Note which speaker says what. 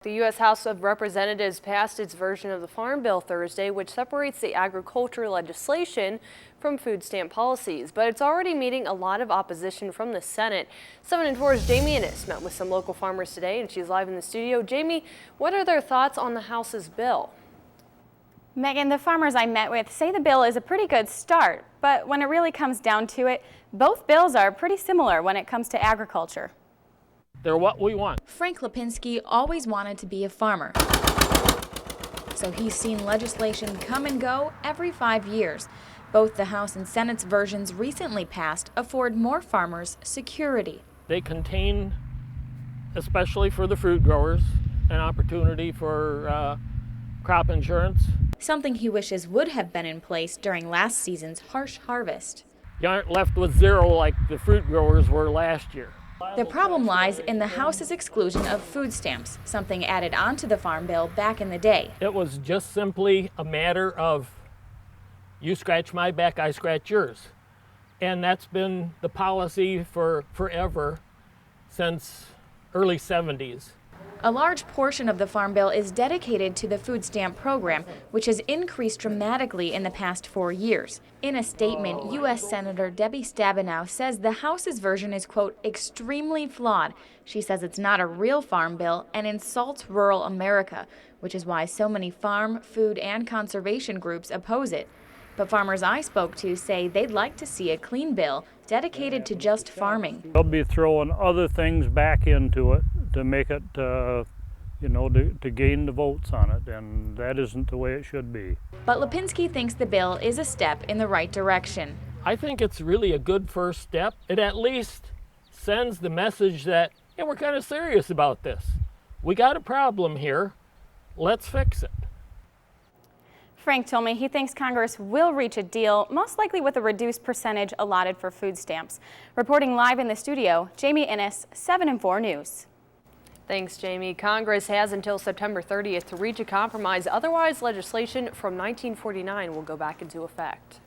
Speaker 1: The U.S. House of Representatives passed its version of the Farm Bill Thursday, which separates the agriculture legislation from food stamp policies. But it's already meeting a lot of opposition from the Senate. 7 and 4's Jamie Innes met with some local farmers today, and she's live in the studio. Jamie, what are their thoughts on the House's bill?
Speaker 2: Megan, the farmers I met with say the bill is a pretty good start, but when it really comes down to it, both bills are pretty similar when it comes to agriculture.
Speaker 3: They're what we want.
Speaker 4: Frank Lipinski always wanted to be a farmer, so he's seen legislation come and go every 5 years. Both the House and Senate's versions recently passed afford more farmers security.
Speaker 3: They contain, especially for the fruit growers, an opportunity for crop insurance.
Speaker 4: Something he wishes would have been in place during last season's harsh harvest.
Speaker 3: You aren't left with zero like the fruit growers were last year.
Speaker 4: The problem lies in the House's exclusion of food stamps, something added onto the Farm Bill back in the day.
Speaker 3: It was just simply a matter of you scratch my back, I scratch yours. And that's been the policy for forever, since early 70s.
Speaker 4: A large portion of the Farm Bill is dedicated to the food stamp program, which has increased dramatically in the past 4 years. In a statement, U.S. Senator Debbie Stabenow says the House's version is, quote, extremely flawed. She says it's not a real farm bill and insults rural America, which is why so many farm, food, and conservation groups oppose it. But farmers I spoke to say they'd like to see a clean bill dedicated to just farming.
Speaker 5: They'll be throwing other things back into it to make it, to gain the votes on it, and that isn't the way it should be.
Speaker 4: But Lipinski thinks the bill is a step in the right direction.
Speaker 3: I think it's really a good first step. It at least sends the message that, hey, we're kind of serious about this. We got a problem here. Let's fix it.
Speaker 2: Frank told me he thinks Congress will reach a deal, most likely with a reduced percentage allotted for food stamps. Reporting live in the studio, Jamie Innes, 7 and 4 News.
Speaker 1: Thanks, Jamie. Congress has until September 30th to reach a compromise. Otherwise, legislation from 1949 will go back into effect.